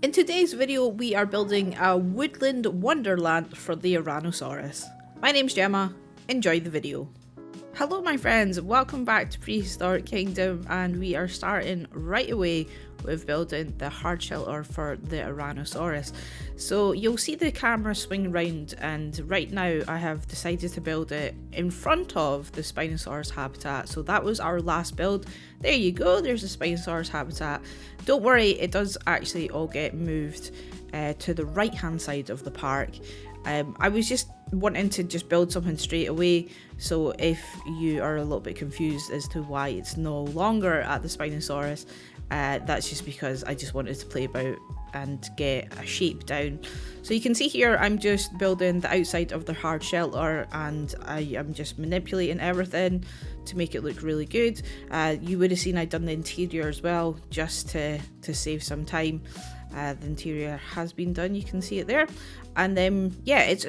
In today's video, we are building a woodland wonderland for the Ouranosaurus. My name's Gemma, enjoy the video. Hello my friends, welcome back to Prehistoric Kingdom, and we are starting right away with building the hard shelter for the Ouranosaurus. So you'll see the camera swing around, and right now I have decided to build it in front of the Spinosaurus habitat. So that was our last build. There you go, there's the Spinosaurus habitat. Don't worry, it does actually all get moved to the right hand side of the park. I was just wanting to just build something straight away, so if you are a little bit confused as to why it's no longer at the Spinosaurus, that's just because I just wanted to play about and get a shape down. So you can see here I'm just building the outside of the hard shelter, and I am just manipulating everything to make it look really good. You would have seen I'd done the interior as well, just to save some time. The interior has been done, you can see it there. And then yeah, it's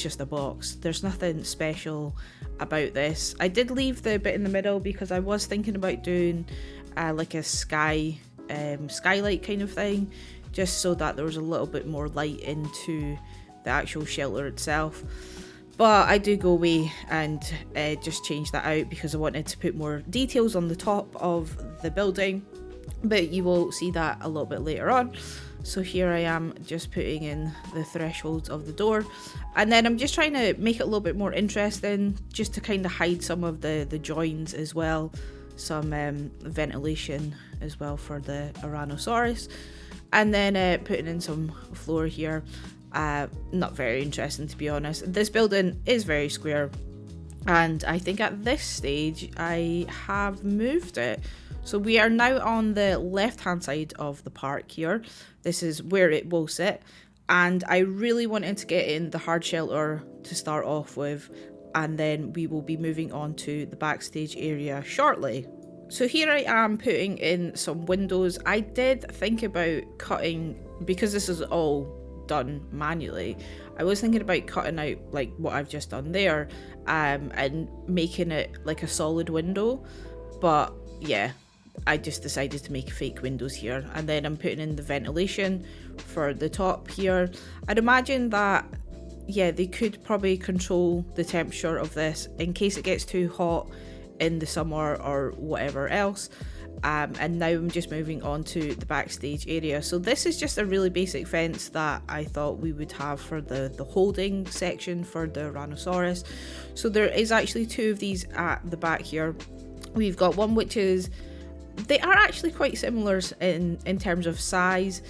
just a box. There's nothing special about this. I did leave the bit in the middle because I was thinking about doing like a skylight kind of thing, just so that there was a little bit more light into the actual shelter itself. But I do go away and just change that out because I wanted to put more details on the top of the building, but you will see that a little bit later on. So here I am just putting in the thresholds of the door, and then I'm just trying to make it a little bit more interesting, just to kind of hide some of the joins as well, some ventilation as well for the Ouranosaurus, and then putting in some floor here. Not very interesting, to be honest. This building is very square, and I think at this stage I have moved it. So we are now on the left hand side of the park here. This is where it will sit, and I really wanted to get in the hard shelter to start off with, and then we will be moving on to the backstage area shortly. So here I am putting in some windows. I did think about cutting, because this is all done manually, I was thinking about cutting out like what I've just done there, and making it like a solid window, but yeah, I just decided to make fake windows here. And then I'm putting in the ventilation for the top here. I'd imagine that, yeah, they could probably control the temperature of this in case it gets too hot in the summer or whatever else. And now I'm just moving on to the backstage area. So this is just a really basic fence that I thought we would have for the holding section for the Ouranosaurus. So there is actually two of these at the back here. We've got one which is, they are actually quite similar in terms of size,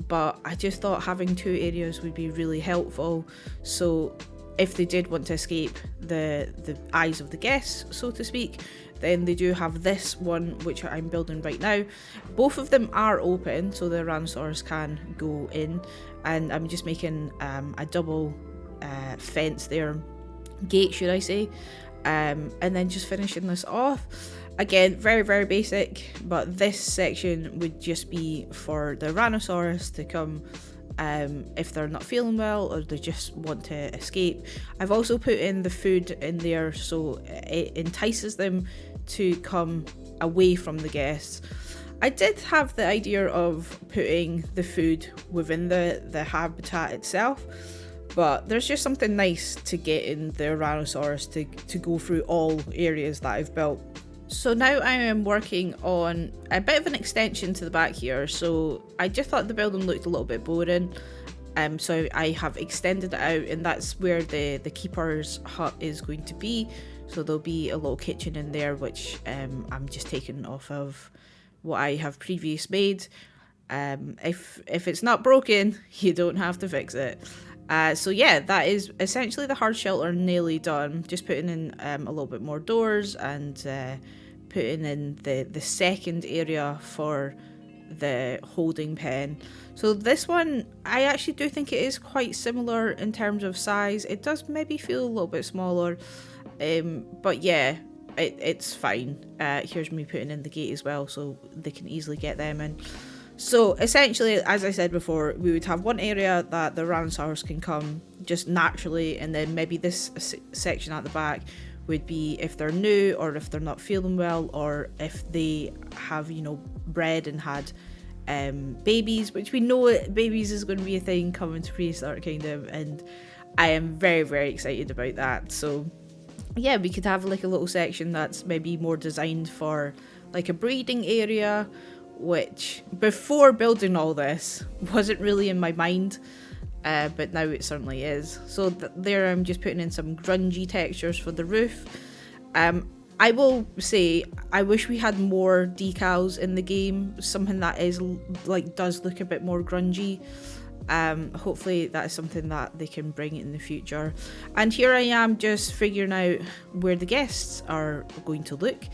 but I just thought having two areas would be really helpful. So if they did want to escape the eyes of the guests, so to speak, then they do have this one which I'm building right now. Both of them are open, so the Ouranosaurus can go in, and I'm just making a double fence there, gate should I say, and then just finishing this off. Again, very, very basic, but this section would just be for the Ouranosaurus to come if they're not feeling well or they just want to escape. I've also put in the food in there, so it entices them to come away from the guests. I did have the idea of putting the food within the habitat itself, but there's just something nice to get in the Ouranosaurus to go through all areas that I've built. So now I am working on a bit of an extension to the back here. So I just thought the building looked a little bit boring, so I have extended it out, and that's where the keeper's hut is going to be. So there'll be a little kitchen in there, which I'm just taking off of what I have previous made. If it's not broken, you don't have to fix it. So yeah, that is essentially the hard shelter nearly done. Just putting in a little bit more doors, and putting in the second area for the holding pen. So this one, I actually do think it is quite similar in terms of size. It does maybe feel a little bit smaller, but yeah, it's fine. Here's me putting in the gate as well, so they can easily get them in. So essentially, as I said before, we would have one area that the Ouranosaurus can come just naturally, and then maybe this section at the back would be if they're new, or if they're not feeling well, or if they have, you know, bred and had babies, which we know babies is going to be a thing coming to Prehistoric Kingdom, and I am very, very excited about that. So yeah, we could have like a little section that's maybe more designed for like a breeding area, which before building all this wasn't really in my mind, but now it certainly is. So there I'm just putting in some grungy textures for the roof. I will say I wish we had more decals in the game, something that is like does look a bit more grungy. Hopefully that is something that they can bring in the future. And here I am just figuring out where the guests are going to look.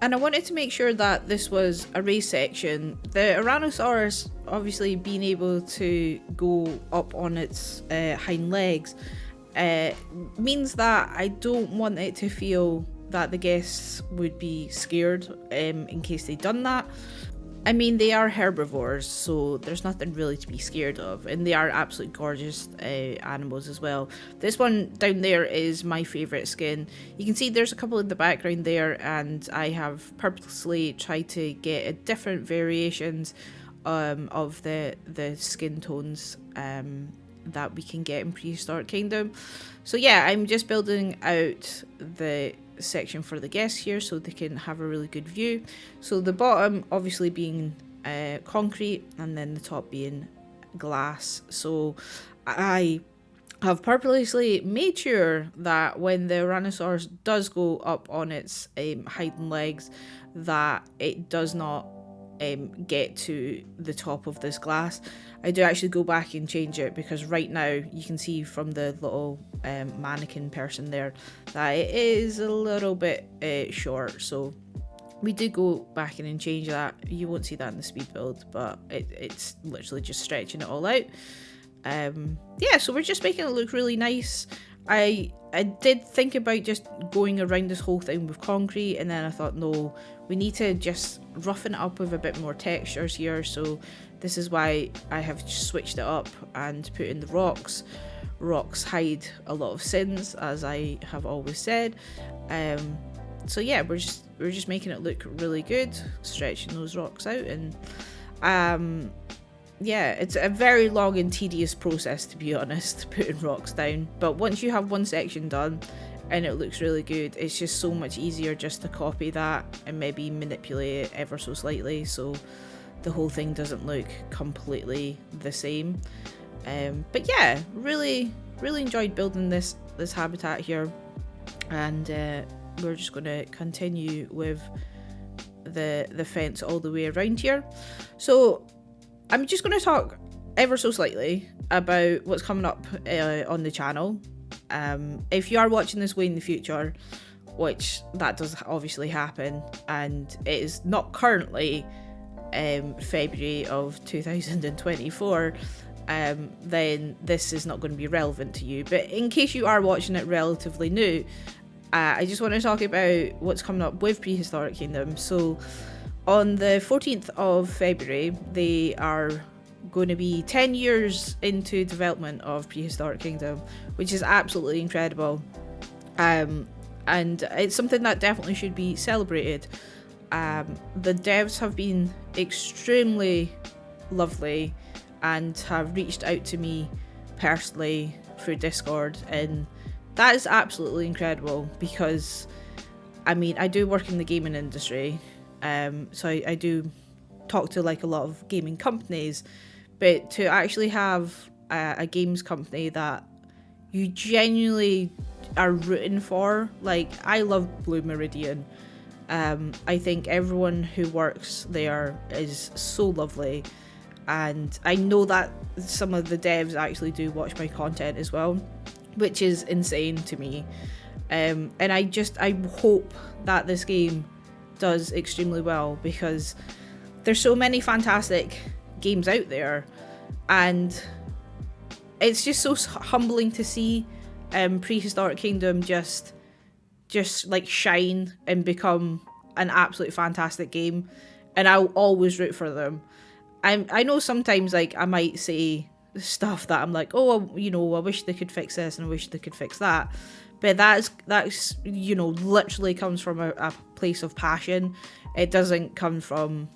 And I wanted to make sure that this was a raised section. The Ouranosaurus obviously being able to go up on its hind legs means that I don't want it to feel that the guests would be scared in case they'd done that. I mean, they are herbivores, so there's nothing really to be scared of, and they are absolutely gorgeous animals as well. This one down there is my favourite skin. You can see there's a couple in the background there, and I have purposely tried to get different variations of the skin tones that we can get in Prehistoric Kingdom. So yeah, I'm just building out the section for the guests here so they can have a really good view. So the bottom obviously being concrete, and then the top being glass. So I have purposely made sure that when the Tyrannosaurus does go up on its hind legs, that it does not get to the top of this glass. I do actually go back and change it, because right now you can see from the little mannequin person there that it is a little bit short, so we did go back in and change that. You won't see that in the speed build, but it's literally just stretching it all out. Yeah, so we're just making it look really nice. I did think about just going around this whole thing with concrete, and then I thought, no, we need to just roughen it up with a bit more textures here. So this is why I have switched it up and put in the rocks. Rocks hide a lot of sins, as I have always said. So yeah, we're just making it look really good, stretching those rocks out, and yeah, it's a very long and tedious process, to be honest, putting rocks down. But once you have one section done and it looks really good, it's just so much easier just to copy that and maybe manipulate it ever so slightly so the whole thing doesn't look completely the same. But yeah, really enjoyed building this habitat here, and we're just going to continue with the fence all the way around here. So I'm just going to talk ever so slightly about what's coming up on the channel. If you are watching this way in the future, which that does obviously happen, and it is not currently February of 2024, then this is not going to be relevant to you. But in case you are watching it relatively new, I just want to talk about what's coming up with Prehistoric Kingdom. So on the 14th of February, they are going to be 10 years into development of Prehistoric Kingdom, which is absolutely incredible. And it's something that definitely should be celebrated. The devs have been extremely lovely and have reached out to me personally through Discord, and that is absolutely incredible, because I mean, I do work in the gaming industry, so I do talk to like a lot of gaming companies, but to actually have a games company that you genuinely are rooting for, like, I love Blue Meridian. I think everyone who works there is so lovely, and I know that some of the devs actually do watch my content as well, which is insane to me. And I hope that this game does extremely well, because there's so many fantastic games out there, and it's just so humbling to see Prehistoric Kingdom just like shine and become an absolute fantastic game, and I'll always root for them. I know sometimes like I might say stuff that I'm like, oh, you know, I wish they could fix this and I wish they could fix that, but that's you know, literally comes from a place of passion. It doesn't come from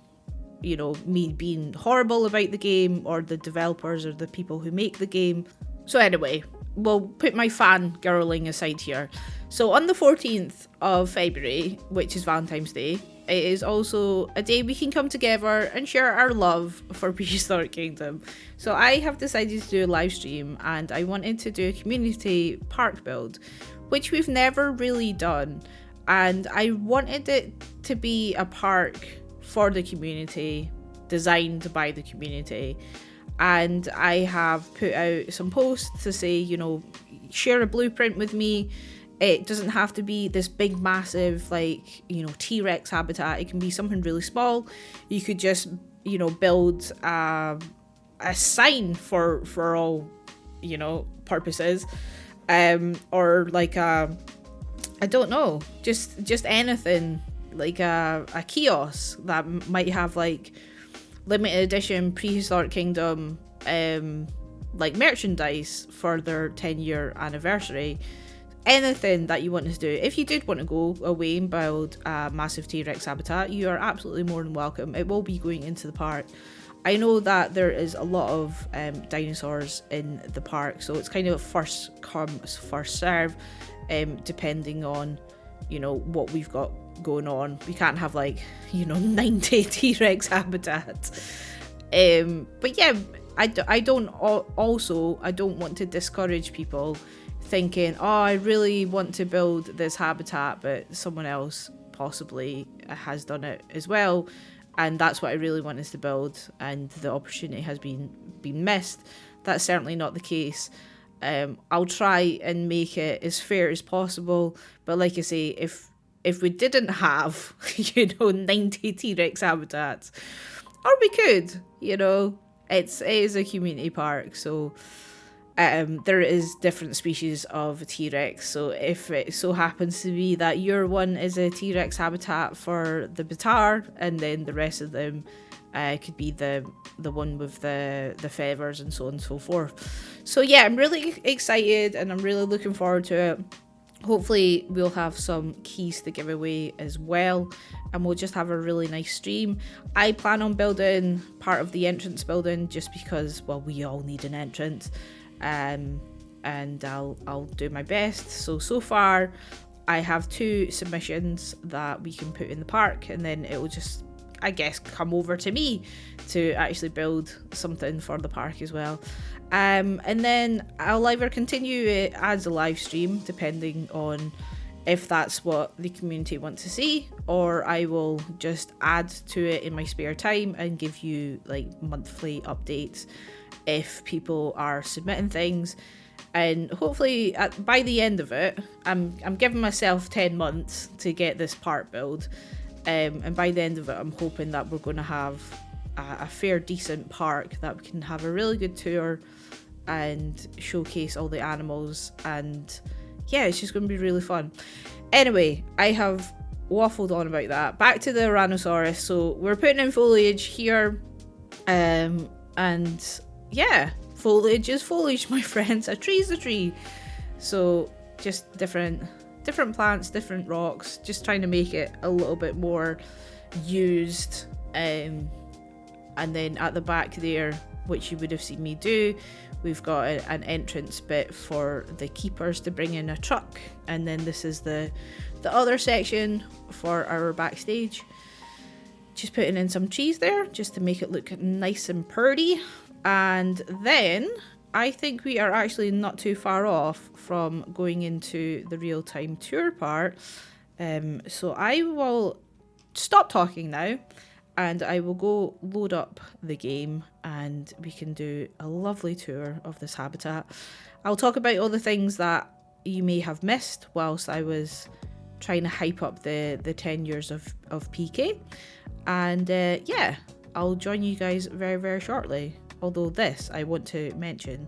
you know, me being horrible about the game or the developers or the people who make the game. So anyway, we'll put my fangirling aside here. So on the 14th of February, which is Valentine's Day, it is also a day we can come together and share our love for Prehistoric Kingdom. So I have decided to do a live stream, and I wanted to do a community park build, which we've never really done. And I wanted it to be a park for the community, designed by the community. And I have put out some posts to say, you know, share a blueprint with me. It doesn't have to be this big, massive, like, you know, T-Rex habitat. It can be something really small. You could just, you know, build a sign for all, you know, purposes. Or like I don't know, just anything, like a kiosk that might have like limited edition Prehistoric Kingdom like merchandise for their 10-year anniversary. Anything that you want to do. If you did want to go away and build a massive T-Rex habitat, you are absolutely more than welcome. It will be going into the park. I know that there is a lot of dinosaurs in the park, so it's kind of first come, first serve, depending on, you know, what we've got going on. We can't have like, you know, 90 T-Rex habitats. But yeah, I don't want to discourage people thinking, oh, I really want to build this habitat, but someone else possibly has done it as well, and that's what I really wanted to build, and the opportunity has been missed. That's certainly not the case. I'll try and make it as fair as possible, but like I say, if we didn't have, you know, 90 T-Rex habitats, or we could, you know, it is a community park, so there is different species of T-Rex. So if it so happens to be that your one is a T-Rex habitat for the Batar, and then the rest of them could be the one with the feathers and so on and so forth. So yeah, I'm really excited and I'm really looking forward to it. Hopefully we'll have some keys to give away as well, and we'll just have a really nice stream. I plan on building part of the entrance building just because, well, we all need an entrance, and I'll do my best. So far I have 2 submissions that we can put in the park, and then it will just, I guess, come over to me to actually build something for the park as well. And then I'll either continue it as a live stream, depending on if that's what the community want to see, or I will just add to it in my spare time and give you like monthly updates if people are submitting things. And hopefully by the end of it, I'm giving myself 10 months to get this part built. And by the end of it, I'm hoping that we're going to have a fair, decent park that we can have a really good tour and showcase all the animals. And yeah, it's just going to be really fun. Anyway, I have waffled on about that. Back to the Ouranosaurus. So we're putting in foliage here. And yeah, foliage is foliage, my friends. A tree's a tree. So just different plants, different rocks, just trying to make it a little bit more used. And then at the back there, which you would have seen me do, we've got an entrance bit for the keepers to bring in a truck, and then this is the other section for our backstage. Just putting in some trees there just to make it look nice and pretty. And then I think we are actually not too far off from going into the real-time tour part. So I will stop talking now, and I will go load up the game and we can do a lovely tour of this habitat. I'll talk about all the things that you may have missed whilst I was trying to hype up the 10 years of PK. And yeah, I'll join you guys very, very shortly. Although this, I want to mention,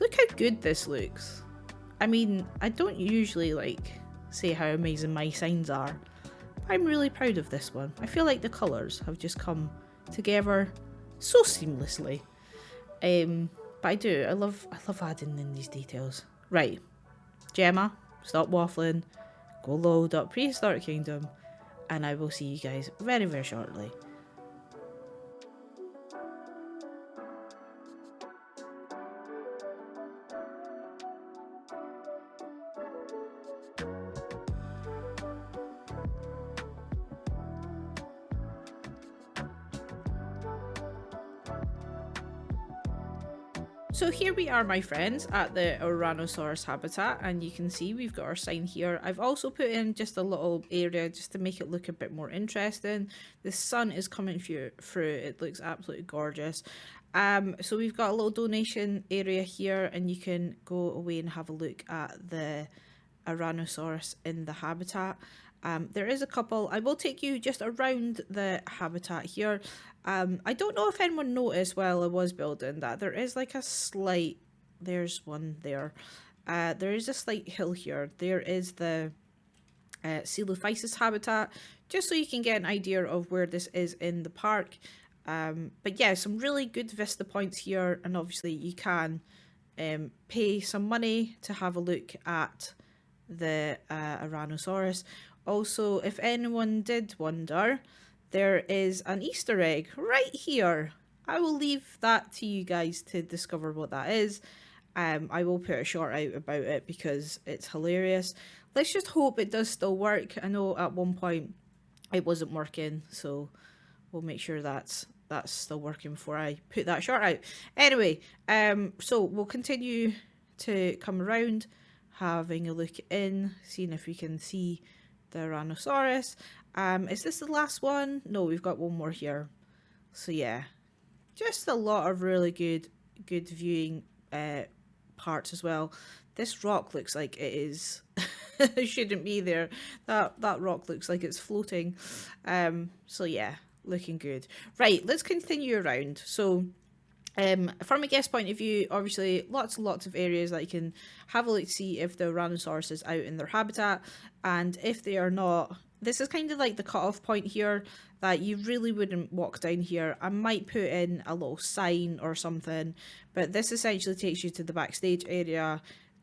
look how good this looks. I mean, I don't usually say how amazing my signs are. I'm really proud of this one. I feel like the colours have just come together so seamlessly. But I do. I love adding in these details. Right, Gemma, stop waffling. Go load up Prehistoric Kingdom, and I will see you guys very, very shortly. So here we are, my friends, at the Ouranosaurus habitat, and you can see we've got our sign here. I've also put in just a little area just to make it look a bit more interesting. The sun is coming through. It looks absolutely gorgeous. So we've got a little donation area here, and you can go away and have a look at the Tyrannosaurus in the habitat. There is a couple. I will take you just around the habitat here. I don't know if anyone noticed while I was building that there is like a slight, there's one there. There is a slight hill here. There is the Coelophysis habitat, just so you can get an idea of where this is in the park. But yeah, some really good vista points here, and obviously you can pay some money to have a look at the Ouranosaurus. Also, if anyone did wonder, there is an Easter egg right here. I will leave that to you guys to discover what that is. I will put a short out about it because it's hilarious. Let's just hope it does still work. I know at one point it wasn't working, so we'll make sure that's still working before I put that short out. Anyway, so we'll continue to come around, having a look in, seeing if we can see the Tyrannosaurus. Is this the last one? No, we've got one more here. So yeah, just a lot of really good viewing parts as well. This rock looks like it is it shouldn't be there. That rock looks like it's floating. So yeah, looking good. Right, let's continue around. So from a guest point of view, obviously lots and lots of areas that you can have a look to see if the Tyrannosaurus is out in their habitat, and if they are not, this is kind of like the cutoff point here that you really wouldn't walk down here. I might put in a little sign or something, but this essentially takes you to the backstage area,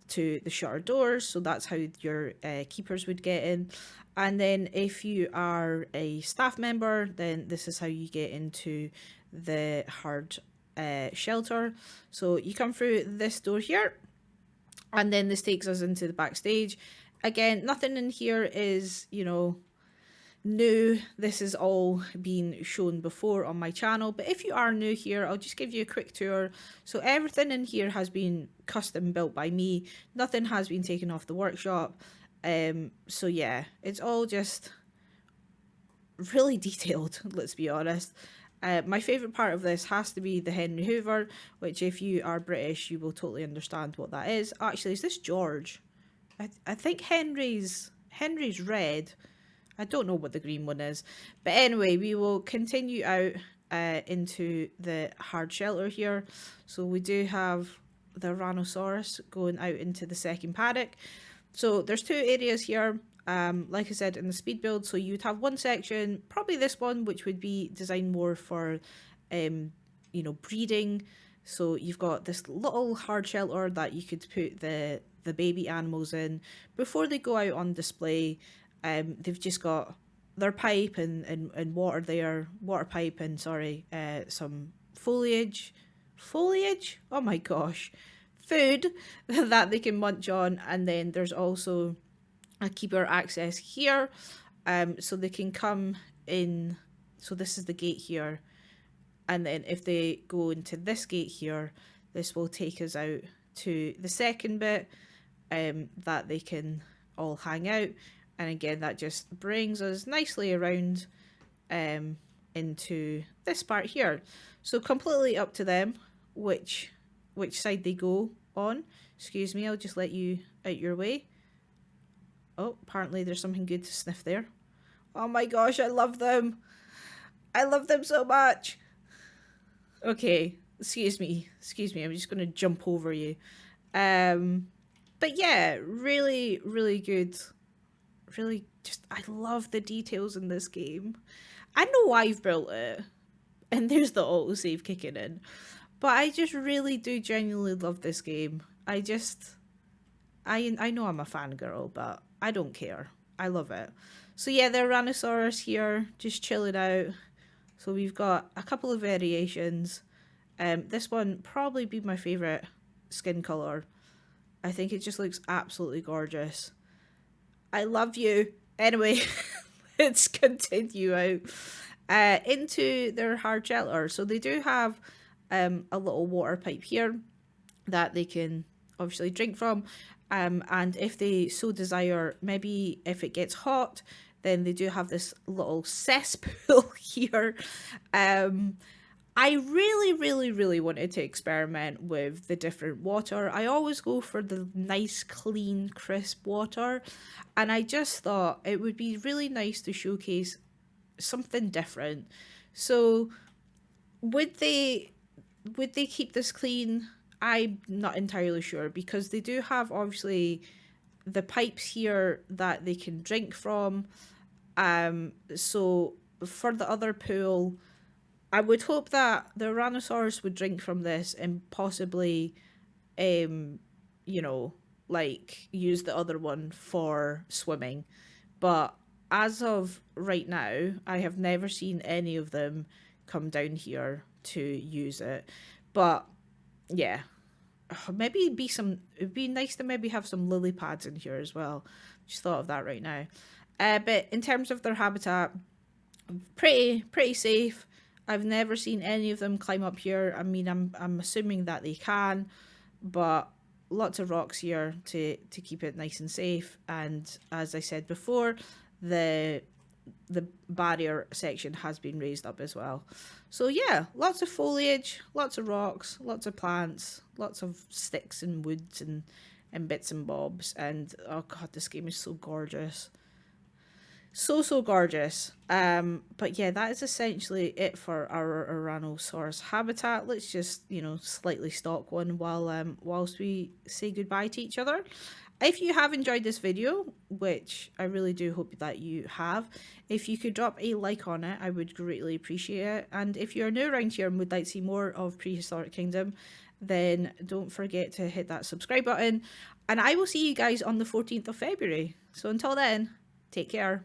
to the shutter doors, so that's how your keepers would get in. And then if you are a staff member, then this is how you get into the hard shelter. So you come through this door here, and then this takes us into the backstage. Again, nothing in here is, you know, new. This is all been shown before on my channel, but if you are new here, I'll just give you a quick tour. So everything in here has been custom built by me. Nothing has been taken off the workshop. So yeah, it's all just really detailed, let's be honest. My favourite part of this has to be the Henry Hoover, which if you are British, you will totally understand what that is. Actually, is this George? I think Henry's red. I don't know what the green one is. But anyway, we will continue out into the hard shelter here. So we do have the Tyrannosaurus going out into the second paddock. So there's two areas here. Like I said, in the speed build, so you'd have one section, probably this one, which would be designed more for, you know, breeding. So you've got this little hard shelter that you could put the baby animals in before they go out on display. They've just got their pipe and water there, water pipe and some foliage, oh my gosh, food that they can munch on. And then there's also a keeper access here, so they can come in. So this is the gate here, and then if they go into this gate here, this will take us out to the second bit that they can all hang out. And again, that just brings us nicely around into this part here. So completely up to them which side they go on. Excuse me, I'll just let you out your way. Oh, apparently there's something good to sniff there. Oh my gosh, I love them. I love them so much. Okay, excuse me, I'm just going to jump over you. But yeah, really, really good. Really, just, I love the details in this game. I know I've built it, and there's the autosave kicking in, but I just really do genuinely love this game. I know I'm a fangirl, but I don't care. I love it. So yeah, the Tyrannosaurus here, just chilling out. So we've got a couple of variations. This one probably be my favourite skin colour. I think it just looks absolutely gorgeous. I love you. Anyway, let's continue out into their hard shelter. So they do have a little water pipe here. that they can obviously drink from. And if they so desire, maybe if it gets hot, then they do have this little cesspool here. Um, I really, really, really wanted to experiment with the different water. I always go for the nice, clean, crisp water. And I just thought it would be really nice to showcase something different. So would they would they keep this clean? I'm not entirely sure because they do have obviously the pipes here that they can drink from. So for the other pool, I would hope that the Tyrannosaurus would drink from this and possibly, um, you know, like use the other one for swimming. But as of right now, I have never seen any of them come down here to use it. But yeah, maybe it'd be nice to maybe have some lily pads in here as well. Just thought of that right now. But in terms of their habitat, pretty safe. I've never seen any of them climb up here. I mean, I'm assuming that they can, but lots of rocks here to keep it nice and safe. And as I said before, the the barrier section has been raised up as well. So yeah, lots of foliage, lots of rocks, lots of plants, lots of sticks and woods and bits and bobs. And oh god, this game is so gorgeous. So gorgeous. But yeah, that is essentially it for our Ouranosaurus habitat. Let's just, slightly stalk one whilst we say goodbye to each other. If you have enjoyed this video, which I really do hope that you have, if you could drop a like on it, I would greatly appreciate it. And if you're new around here and would like to see more of Prehistoric Kingdom, then don't forget to hit that subscribe button. And I will see you guys on the 14th of February. So until then, take care.